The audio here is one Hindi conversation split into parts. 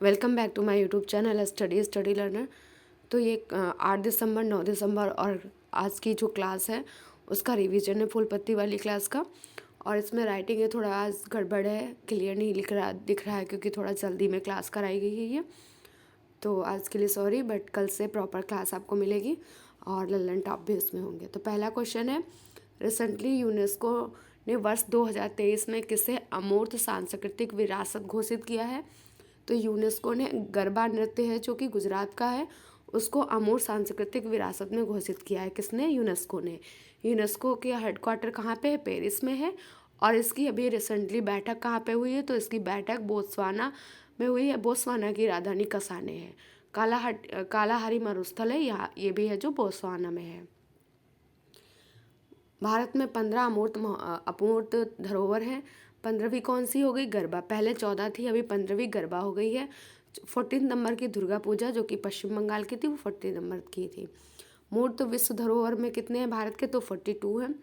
Welcome back to my YouTube channel study learner. तो ये 8 दिसंबर 9 दिसंबर और आज की जो क्लास है उसका रिवीजन है फुल पत्ती वाली क्लास का। और इसमें राइटिंग है थोड़ा आज गड़बड़ है, क्लियर नहीं दिख रहा है क्योंकि थोड़ा जल्दी में क्लास कराई गई है ये। तो आज के लिए सॉरी, बट कल से प्रॉपर क्लास आपको मिलेगी और लल्लन टॉप भी उसमें होंगे। तो पहला क्वेश्चन है, रिसेंटली यूनेस्को ने वर्ष 2023 में किसे अमूर्त सांस्कृतिक विरासत घोषित किया है? तो यूनेस्को ने गरबा नृत्य है जो कि गुजरात का है, उसको अमूर्त सांस्कृतिक विरासत में घोषित किया है। किसने? यूनेस्को ने। यूनेस्को के हेडक्वार्टर कहाँ पे है? पेरिस में है। और इसकी अभी रिसेंटली बैठक कहाँ पे हुई है? तो इसकी बैठक बोत्सवाना में हुई है। बोत्सवाना की राजधानी कसाने है। कालाहारी मरुस्थल है यहाँ, ये भी है जो बोत्सवाना में है। भारत में 15 अमूर्त धरोहर हैं। 15वीं कौन सी हो गई? गरबा। पहले 14 थी, अभी 15वीं गरबा हो गई है। 14 नंबर की दुर्गा पूजा जो कि पश्चिम बंगाल की थी, वो 14 नंबर की थी। मूर्त विश्व धरोहर में कितने हैं भारत के? तो 42 हैं,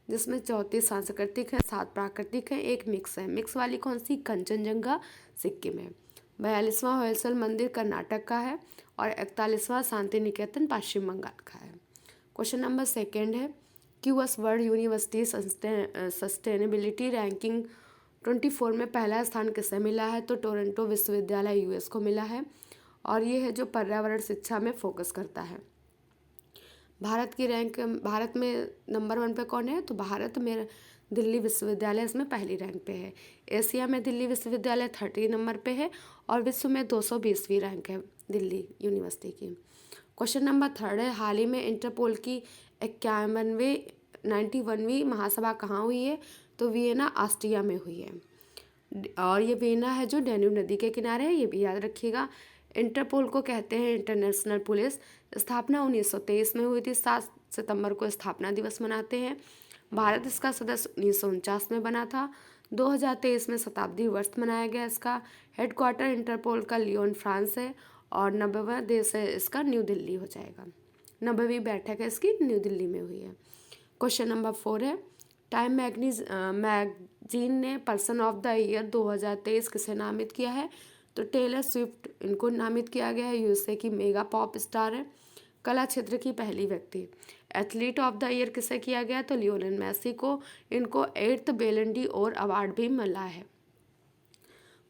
जिसमें 34 सांस्कृतिक हैं, 7 प्राकृतिक हैं, एक मिक्स है। मिक्स वाली कौन सी? कंचनजंगा सिक्किम है। 42वां होयसल मंदिर कर्नाटक का है और 41वां शांति निकेतन पश्चिम बंगाल का है। क्वेश्चन नंबर सेकेंड है, QS world university sustainability ranking 24 में पहला स्थान किसे मिला है? तो टोरंटो विश्वविद्यालय यूएस को मिला है और ये है जो पर्यावरण शिक्षा में फोकस करता है। भारत में नंबर 1 पे कौन है? तो भारत में दिल्ली विश्वविद्यालय इसमें पहली रैंक पे है। एशिया में दिल्ली विश्वविद्यालय 30 नंबर पे है और विश्व में 220वीं रैंक है दिल्ली यूनिवर्सिटी की। क्वेश्चन नंबर थर्ड है, हाल ही में इंटरपोल की 91वीं महासभा कहाँ हुई है? तो वियना ऑस्ट्रिया में हुई है और ये वियना है जो डैन्यूब नदी के किनारे है, ये भी याद रखिएगा। इंटरपोल को कहते हैं इंटरनेशनल पुलिस। स्थापना 1923 में हुई थी, 7 सितंबर को स्थापना दिवस मनाते हैं। भारत इसका सदस्य 1949 में बना था। 2023 में शताब्दी वर्ष मनाया गया इसका। हेडक्वार्टर इंटरपोल का लियोन फ्रांस है और 90वां देश है इसका न्यू दिल्ली हो जाएगा। 90वीं बैठक है इसकी न्यू दिल्ली में हुई है। क्वेश्चन नंबर 4 है, टाइम मैगजीन ने पर्सन ऑफ द ईयर 2023 किसे नामित किया है? तो टेलर स्विफ्ट इनको नामित किया गया है, यूएसए की मेगा पॉप स्टार है। कला क्षेत्र की पहली व्यक्ति। एथलीट ऑफ द ईयर किसे किया गया? तो लियोनेल मेसी को। इनको 8th बैलन ड'ओर अवार्ड भी मिला है।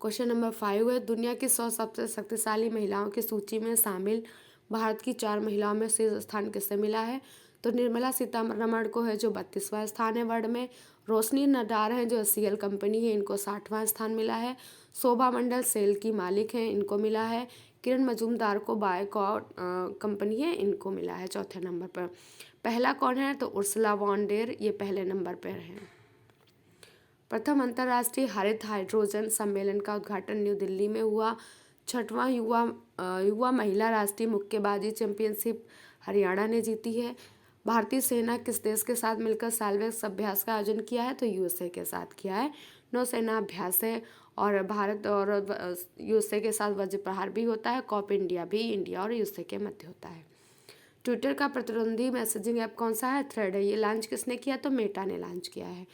क्वेश्चन नंबर 5 है, दुनिया की 100 सबसे शक्तिशाली महिलाओं की सूची में शामिल भारत की 4 महिलाओं में शीर्ष स्थान किसे मिला है? तो निर्मला सीतारमण को है जो 32वां स्थान है वर्ल्ड में। रोशनी नडार हैं जो सीएल कंपनी है, इनको 60वां स्थान मिला है। शोभा मंडल सेल की मालिक हैं, इनको मिला है। किरण मजूमदार को बायकॉट कंपनी है, इनको मिला है चौथे नंबर पर। पहला कौन है? तो उर्सुला वॉन डेर, ये पहले नंबर पर हैं। प्रथम अंतर्राष्ट्रीय हरित हाइड्रोजन सम्मेलन का उद्घाटन न्यू दिल्ली में हुआ। 6वां युवा महिला राष्ट्रीय मुक्केबाजी चैंपियनशिप हरियाणा ने जीती है। भारतीय सेना किस देश के साथ मिलकर साल्वेक्स अभ्यास का आयोजन किया है? तो यूएसए के साथ किया है। नौसेना अभ्यास है और भारत और यूएसए के साथ वज्र प्रहार भी होता है। कॉप इंडिया भी इंडिया और यूएसए के मध्य होता है। ट्विटर का प्रतिद्वंदी मैसेजिंग ऐप कौन सा है? थ्रेड है। ये लॉन्च किसने किया? तो मेटा ने लॉन्च किया है।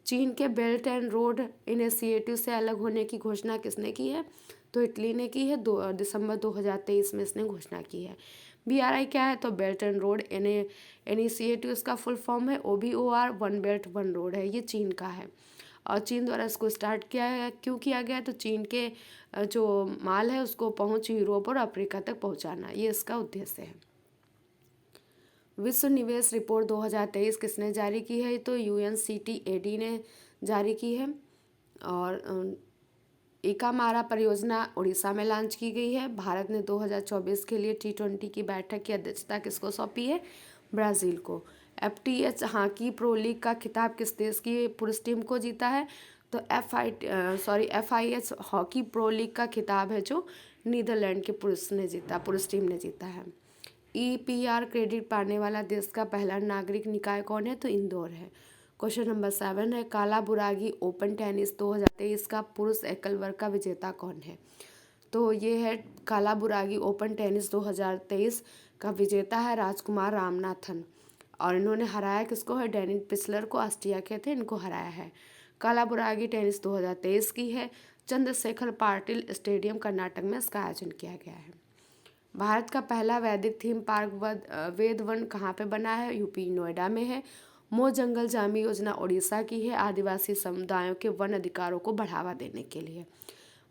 चीन के बेल्ट एंड रोड इनिशिएटिव से अलग होने की घोषणा किसने की है? तो इटली ने की है। 2 दिसंबर 2023 में इसने घोषणा की है। BRI क्या है? तो बेल्ट एंड रोड इनिशिएटिव इसका फुल फॉर्म है। OBOR, one belt one road है, ये चीन का है और चीन द्वारा इसको स्टार्ट किया है। क्यों किया गया? तो चीन के जो माल है उसको पहुँच यूरोप और अफ्रीका तक पहुँचाना, ये इसका उद्देश्य है। विश्व निवेश रिपोर्ट 2023 किसने जारी की है? तो UNCTAD ने जारी की है। और इकामारा परियोजना उड़ीसा में लॉन्च की गई है। भारत ने 2024 के लिए T20 की बैठक की अध्यक्षता किसको सौंपी है? ब्राज़ील को। FTH हॉकी प्रो लीग का खिताब किस देश की पुरुष टीम को जीता है? तो FIH हॉकी प्रो लीग का खिताब है जो नीदरलैंड के पुरुष टीम ने जीता है। EPR क्रेडिट पाने वाला देश का पहला नागरिक निकाय कौन है? तो इंदौर है। क्वेश्चन नंबर 7 है, काला बुरागी ओपन टेनिस 2023 का पुरुष एकल वर्ग का विजेता कौन है? तो ये है काला बुरागी ओपन टेनिस 2023 का विजेता है राजकुमार रामनाथन और इन्होंने हराया किसको है? डेनिस पिसलर को, ऑस्ट्रिया के थे, इनको हराया है। काला बुरागी टेनिस 2023 की है। चंद्रशेखर पाटिल स्टेडियम कर्नाटक में इसका आयोजन किया गया है। भारत का पहला वैदिक थीम पार्क वेदवन कहाँ पे बना है? यूपी नोएडा में है। मो जंगल जामी योजना उड़ीसा की है, आदिवासी समुदायों के वन अधिकारों को बढ़ावा देने के लिए।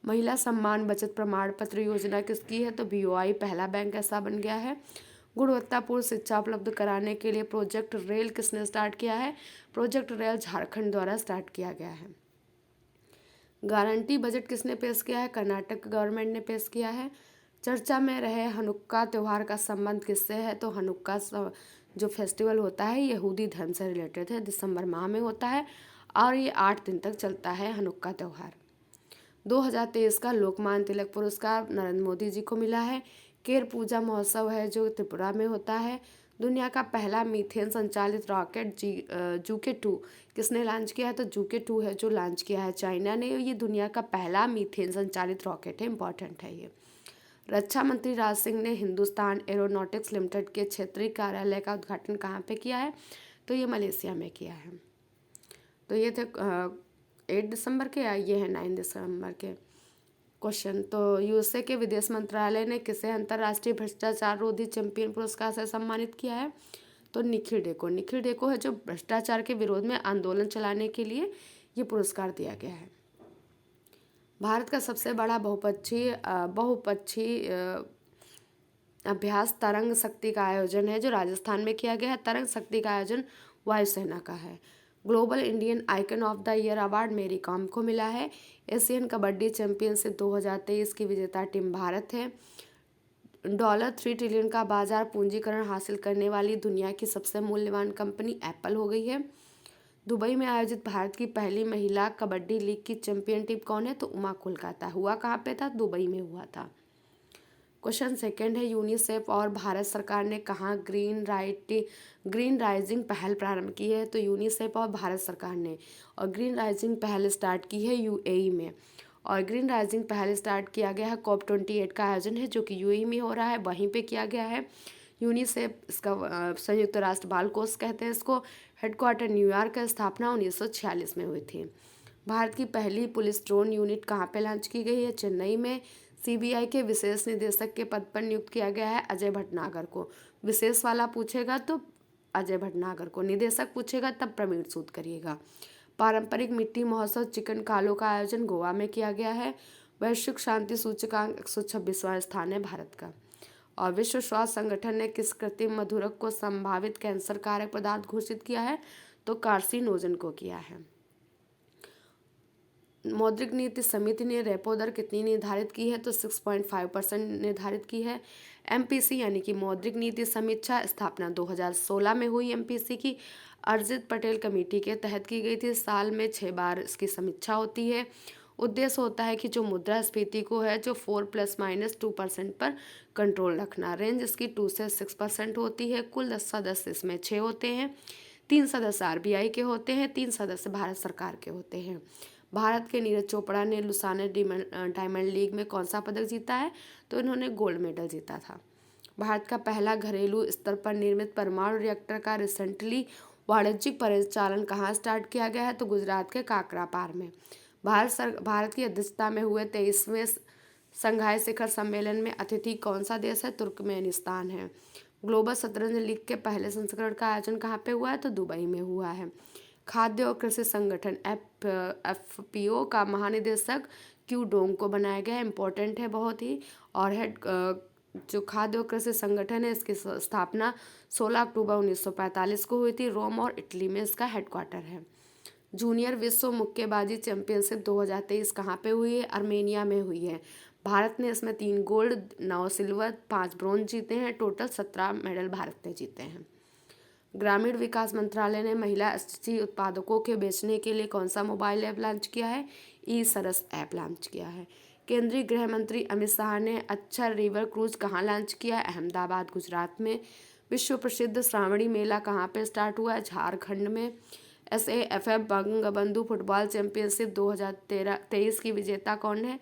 महिला सम्मान बचत प्रमाण पत्र योजना किसकी है? तो बीओआई पहला बैंक ऐसा बन गया है। गुणवत्तापूर्ण शिक्षा उपलब्ध कराने के लिए प्रोजेक्ट रेल किसने स्टार्ट किया है? प्रोजेक्ट रेल झारखंड द्वारा स्टार्ट किया गया है। गारंटी बजट किसने पेश किया है? कर्नाटक गवर्नमेंट ने पेश किया है। चर्चा में रहे हनुक्का त्यौहार का संबंध किससे है? तो हनुक्का जो फेस्टिवल होता है यहूदी धर्म से रिलेटेड है, दिसंबर माह में होता है और ये 8 दिन तक चलता है हनुक्का त्यौहार। 2023 का लोकमान्य तिलक पुरस्कार नरेंद्र मोदी जी को मिला है। केर पूजा महोत्सव है जो त्रिपुरा में होता है। दुनिया का पहला मीथेन संचालित रॉकेट जूके 2 किसने लॉन्च किया है? तो जूके 2 है जो लॉन्च किया है चाइना ने। ये दुनिया का पहला मीथेन संचालित रॉकेट है, इंपॉर्टेंट है ये। रक्षा मंत्री राज सिंह ने हिंदुस्तान एरोनॉटिक्स लिमिटेड के क्षेत्रीय कार्यालय का उद्घाटन कहाँ पे किया है? तो ये मलेशिया में किया है। तो ये थे 8 दिसंबर के, या ये है 9 दिसंबर के क्वेश्चन। तो यूएसए के विदेश मंत्रालय ने किसे अंतर्राष्ट्रीय भ्रष्टाचार रोधी चैंपियन पुरस्कार से सम्मानित किया है? तो निखिल डेको। निखिल डेको है जो भ्रष्टाचार के विरोध में आंदोलन चलाने के लिए ये पुरस्कार दिया गया है। भारत का सबसे बड़ा बहुपक्षीय अभ्यास तरंग शक्ति का आयोजन है जो राजस्थान में किया गया है। तरंग शक्ति का आयोजन वायुसेना का है। Global Indian icon of the year award मेरी कॉम को मिला है। एशियन कबड्डी चैंपियनशिप 2023 की विजेता टीम भारत है। $3 ट्रिलियन का बाजार पूंजीकरण हासिल करने वाली दुनिया की सबसे मूल्यवान कंपनी एप्पल हो गई है। दुबई में आयोजित भारत की पहली महिला कबड्डी लीग की चैंपियन टीम कौन है? तो उमा कोलकाता। हुआ कहाँ पे था? दुबई में हुआ था। क्वेश्चन सेकंड है, यूनिसेफ और भारत सरकार ने कहाँ ग्रीन राइजिंग पहल प्रारंभ की है? तो यूनिसेफ और भारत सरकार ने, और ग्रीन राइजिंग पहल स्टार्ट की है यूएई में। और ग्रीन राइजिंग पहल स्टार्ट किया गया है COP28 का आयोजन है जो कि यूएई में हो रहा है, वहीं पे किया गया है। यूनिसेफ इसका संयुक्त राष्ट्र बाल कोष कहते हैं इसको। हेडक्वार्टर न्यूयॉर्क का, स्थापना 1946 में हुई थी। भारत की पहली पुलिस ड्रोन यूनिट कहाँ पे लॉन्च की गई है? चेन्नई में। सीबीआई के विशेष निदेशक के पद पर नियुक्त किया गया है अजय भटनागर को। विशेष वाला पूछेगा तो अजय भटनागर को, निदेशक पूछेगा तब प्रवीण सूद करिएगा। पारंपरिक मिट्टी महोत्सव चिकन कालो का आयोजन गोवा में किया गया है। वैश्विक शांति सूचकांक 126वां स्थान है भारत का। और विश्व स्वास्थ्य संगठन ने किस कृत्रिम मधुरक को संभावित कैंसर कारक पदार्थ घोषित किया है? तो कार्सिनोजन को किया है। मौद्रिक नीति समिति ने रेपो दर कितनी निर्धारित की है? तो 6.5% निर्धारित की है। एमपीसी यानी कि मौद्रिक नीति समीक्षा स्थापना 2016 में हुई। एमपीसी की अर्जित पटेल कमेटी के तहत की गई थी। साल में 6 बार इसकी समीक्षा होती है। उद्देश्य होता है कि जो मुद्रास्फीति को है जो 4 ± 2% पर कंट्रोल रखना। रेंज इसकी 2 से 6% होती है। कुल 10 सदस्य इसमें 6 होते हैं। 3 सदस्य आरबीआई के होते हैं, 3 सदस्य भारत सरकार के होते हैं। भारत के नीरज चोपड़ा ने लुसाने डायमंड लीग में कौन सा पदक जीता है? तो इन्होंने गोल्ड मेडल जीता था। भारत का पहला घरेलू स्तर पर निर्मित परमाणु रिएक्टर का रिसेंटली वाणिज्यिक परिचालन कहाँ स्टार्ट किया गया है? तो गुजरात के काकरापार में। भारत की अध्यक्षता में हुए 23वें संघाई शिखर सम्मेलन में अतिथि कौन सा देश है? तुर्कमेनिस्तान है। ग्लोबल शतरंज लीग के पहले संस्करण का आयोजन कहाँ पे हुआ है? तो दुबई में हुआ है। खाद्य और कृषि संगठन FPO का महानिदेशक क्यू डोंग को बनाया गया है, इंपॉर्टेंट है बहुत ही। और जो खाद्य और कृषि संगठन है इसकी स्थापना 16 अक्टूबर 1945 को हुई थी। रोम और इटली में इसका हेडक्वार्टर है। जूनियर विश्व मुक्केबाजी चैंपियनशिप 2023 कहाँ पे हुई है? आर्मेनिया में हुई है। भारत ने इसमें 3 गोल्ड, 9 सिल्वर, 5 ब्रोंज जीते हैं। टोटल 17 मेडल भारत ने जीते हैं। ग्रामीण विकास मंत्रालय ने महिला एसएचजी उत्पादकों के बेचने के लिए कौन सा मोबाइल ऐप लॉन्च किया है? ई-सरस ऐप लॉन्च किया है। केंद्रीय गृह मंत्री अमित शाह ने अक्षर रिवर क्रूज कहाँ लॉन्च किया है? अहमदाबाद, गुजरात में। विश्व प्रसिद्ध श्रावणी मेला कहाँ पे स्टार्ट हुआ है? झारखंड में। SAFF बंगबंधु फुटबॉल चैंपियनशिप 2023 की विजेता कौन है?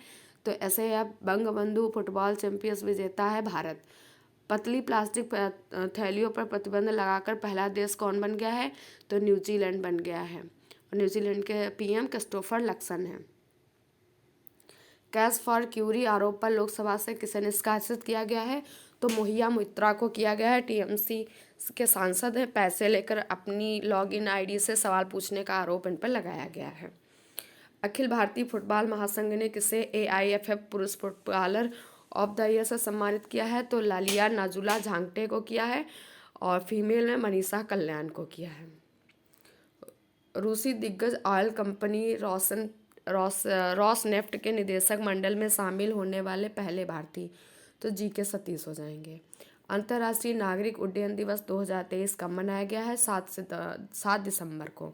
तो SAFF बंगबंधु फुटबॉल चैंपियंस विजेता है भारत। पतली प्लास्टिक थैलियों पर प्रतिबंध लगाकर पहला देश कौन बन गया है? तो न्यूजीलैंड बन गया है। और न्यूजीलैंड के PM क्रिस्टोफर लक्सन हैं। कैश फॉर क्यूरी आरोप पर लोकसभा से किसे निष्कासित किया गया है? तो मोहिया मोइत्रा को किया गया है। टीएमसी के सांसद हैं, पैसे लेकर अपनी लॉगिन आईडी से सवाल पूछने का आरोप इन पर लगाया गया है। अखिल भारतीय फुटबॉल महासंघ ने किसे एआईएफएफ पुरुष फुटबॉलर ऑफ द ईयर से सम्मानित किया है? तो लालिया नाजुला झांगटे को किया है और फीमेल में मनीषा कल्याण को किया है। रूसी दिग्गज ऑयल कंपनी रॉसनेफ्ट के निदेशक मंडल में शामिल होने वाले पहले भारतीय, तो जीके सतीश हो जाएंगे। अंतर्राष्ट्रीय नागरिक उड्डयन दिवस 2023 कब मनाया गया है? 7 दिसंबर को।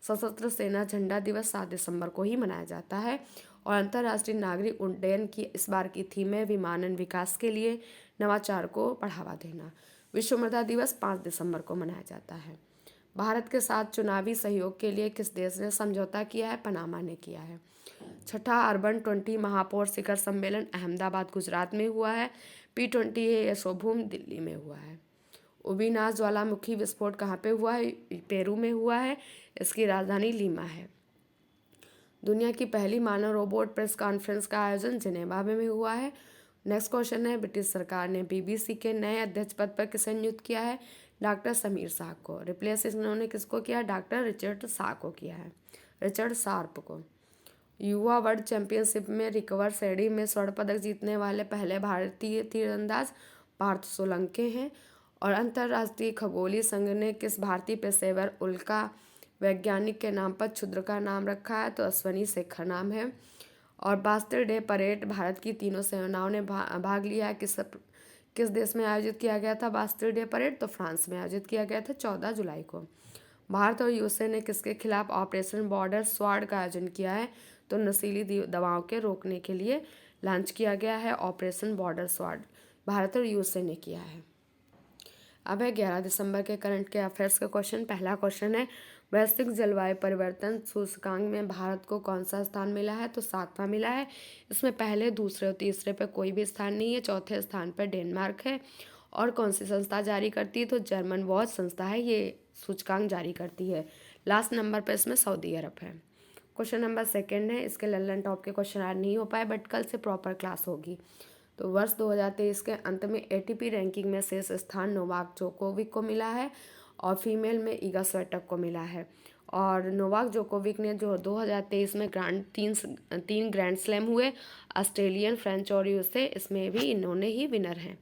सशस्त्र सेना झंडा दिवस 7 दिसंबर को ही मनाया जाता है। और अंतर्राष्ट्रीय नागरिक उड्डयन की इस बार की थीम है विमानन विकास के लिए नवाचार को बढ़ावा देना। विश्व मृदा दिवस 5 दिसंबर को मनाया जाता है। भारत के साथ चुनावी सहयोग के लिए किस देश ने समझौता किया है? पनामा ने किया है। छठा अर्बन 20 महापौर शिखर सम्मेलन अहमदाबाद गुजरात में हुआ है। P20 यशोभूम दिल्ली में हुआ है। उबीनास ज्वालामुखी विस्फोट कहाँ पे हुआ है? पेरू में हुआ है। इसकी राजधानी लीमा है। दुनिया की पहली मानव रोबोट प्रेस कॉन्फ्रेंस का आयोजन जिनेवा में हुआ है। नेक्स्ट क्वेश्चन है, ब्रिटिश सरकार ने बीबीसी के नए अध्यक्ष पद पर किसे नियुक्त किया है? डॉक्टर समीर शाह को। रिप्लेस इन्होंने किसको किया? डॉक्टर रिचर्ड शाह को किया है, रिचर्ड शार्प को। युवा वर्ल्ड चैंपियनशिप में रिकवर श्रेणी में स्वर्ण पदक जीतने वाले पहले भारतीय तीरंदाज पार्थ सोलंकी हैं। और अंतर्राष्ट्रीय खगोलीय संघ ने किस भारतीय पेशेवर उल्का वैज्ञानिक के नाम पर क्षुद्र का नाम रखा है? तो अश्वनी शेखर नाम है। और बास्टर डे परेड भारत की तीनों सेनाओं ने भाग लिया। किस देश में आयोजित किया गया था बास्टर डे परेड? तो फ्रांस में आयोजित किया गया था 14 जुलाई को। भारत और यूएसए ने किसके खिलाफ ऑपरेशन बॉर्डर स्वॉर्ड का आयोजन किया है? तो नशीली दवाओं के रोकने के लिए लॉन्च किया गया है ऑपरेशन बॉर्डर स्वॉर्ड, भारत और यूएसए ने किया है। अब है 11 दिसंबर के करंट के अफेयर्स का क्वेश्चन। पहला क्वेश्चन है, वैश्विक जलवायु परिवर्तन सूचकांक में भारत को कौन सा स्थान मिला है? तो 7वां मिला है। इसमें पहले, दूसरे और तीसरे पे कोई भी स्थान नहीं है। चौथे स्थान पर डेनमार्क है। और कौन सी संस्था जारी करती है? तो जर्मन वॉच संस्था है, ये सूचकांक जारी करती है। लास्ट नंबर पर इसमें सऊदी अरब है। क्वेश्चन नंबर 2 है, इसके लल्लन टॉप के क्वेश्चन आज नहीं हो पाए बट कल से प्रॉपर क्लास होगी। तो वर्ष 2023 के अंत में एटीपी रैंकिंग में शेष स्थान नोवाक जोकोविक को मिला है और फीमेल में ईगा स्वीटक को मिला है। और नोवाक जोकोविक ने जो 2023 में तीन ग्रैंड स्लैम हुए, ऑस्ट्रेलियन, फ्रेंच और यूएसए, इसमें भी इन्होंने ही विनर हैं।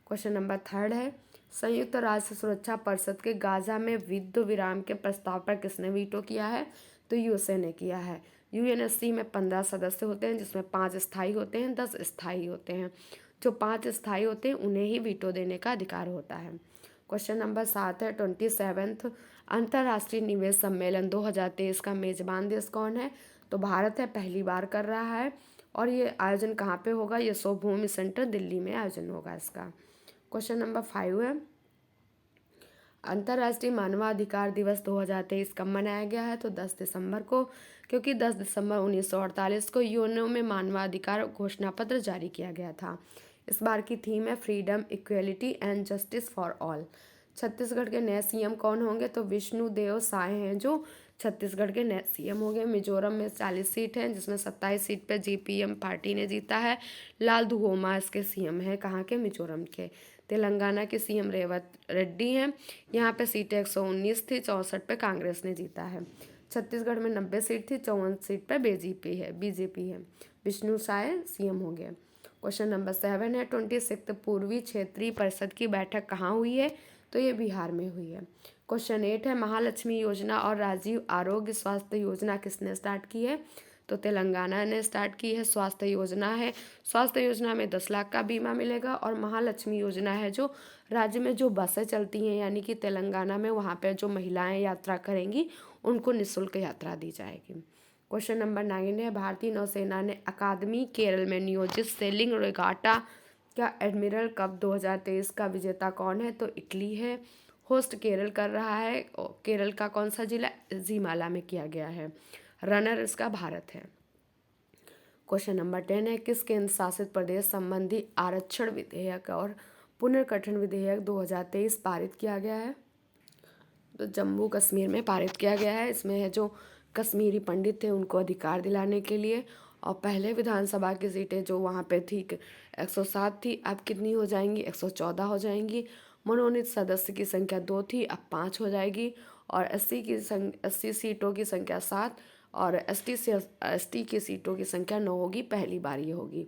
क्वेश्चन नंबर 3 है, संयुक्त राष्ट्र सुरक्षा परिषद के गाजा में युद्ध विराम के प्रस्ताव पर किसने वीटो किया है? तो यूएसए ने किया है। यूएनएससी में 15 सदस्य होते हैं, जिसमें 5 स्थायी होते हैं, 10 स्थायी होते हैं। जो 5 स्थायी होते हैं उन्हें ही वीटो देने का अधिकार होता है। क्वेश्चन नंबर 7 है, 27वां अंतर्राष्ट्रीय निवेश सम्मेलन 2023 का मेजबान देश कौन है? तो भारत है, पहली बार कर रहा है। और ये आयोजन कहाँ पे होगा? यशोभूमि सेंटर दिल्ली में आयोजन होगा इसका। क्वेश्चन नंबर 5 है, अंतर्राष्ट्रीय मानवाधिकार दिवस 2023 कब मनाया गया है? तो 10 दिसंबर को, क्योंकि 10 दिसंबर 1948 को यूएनओ में मानवाधिकार घोषणा पत्र जारी किया गया था। इस बार की थीम है freedom, equality and justice for all. Chhattisgarh के नए सीएम कौन होंगे? तो विष्णुदेव साय हैं जो छत्तीसगढ़ के नए सीएम होंगे। मिजोरम में 40 सीट हैं, जिसमें 27 सीट पर जीपीएम पार्टी ने जीता है। लाल दुहोमा इसके सीएम हैं, कहाँ के? मिजोरम के। तेलंगाना के सीएम रेवत रेड्डी हैं, यहाँ पे सीटें 119 थी, 64 पे कांग्रेस ने जीता है। छत्तीसगढ़ में 90 सीट थी, 54 सीट पर बीजेपी है। विष्णु साय सीएम हो गए। क्वेश्चन नंबर 7 है, 26 पूर्वी क्षेत्रीय परिषद की बैठक कहाँ हुई है? तो ये बिहार में हुई है। क्वेश्चन 8 है, महालक्ष्मी योजना और राजीव आरोग्य स्वास्थ्य योजना किसने स्टार्ट की है? तो तेलंगाना ने स्टार्ट की है। स्वास्थ्य योजना है, स्वास्थ्य योजना में 10 लाख का बीमा मिलेगा। और महालक्ष्मी योजना है जो राज्य में जो बसें चलती हैं, यानी कि तेलंगाना में वहाँ पर जो महिलाएं यात्रा करेंगी उनको निःशुल्क यात्रा दी जाएगी। क्वेश्चन नंबर 9 है, भारतीय नौसेना ने अकादमी केरल में नियोजित सेलिंग रेगाटा का एडमिरल कप 2023 का विजेता कौन है? तो इटली है। होस्ट केरल कर रहा है। केरल का कौन सा जिला? जीमाला में किया गया है। रनर इसका भारत है। क्वेश्चन नंबर 10 है, किस केंद्र शासित प्रदेश संबंधी आरक्षण विधेयक और पुनर्गठन विधेयक 2023 पारित किया गया है? तो जम्मू कश्मीर में पारित किया गया है। इसमें है जो कश्मीरी पंडित थे उनको अधिकार दिलाने के लिए। और पहले विधानसभा की सीटें जो वहाँ पे थी 107 थी, अब कितनी हो जाएंगी, 114 हो जाएंगी। मनोनीत सदस्य की संख्या 2 थी, अब 5 हो जाएगी। और 80 सीटों की संख्या 7, और एसटी की सीटों की संख्या 9 होगी, पहली बार ये होगी।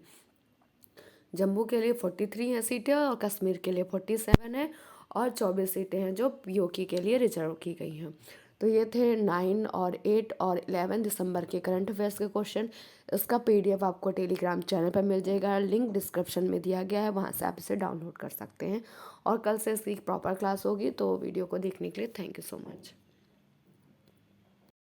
जम्मू के लिए 43 हैं सीटें, और कश्मीर के लिए 47 है, और 24 सीटें हैं जो पीओके के लिए रिजर्व की गई हैं। तो ये थे 9 और 8 और 11 दिसंबर के करंट अफेयर्स के क्वेश्चन। इसका पीडीएफ आपको टेलीग्राम चैनल पर मिल जाएगा, लिंक डिस्क्रिप्शन में दिया गया है, वहाँ से आप इसे डाउनलोड कर सकते हैं। और कल से इसकी प्रॉपर क्लास होगी, तो वीडियो को देखने के लिए थैंक यू सो मच।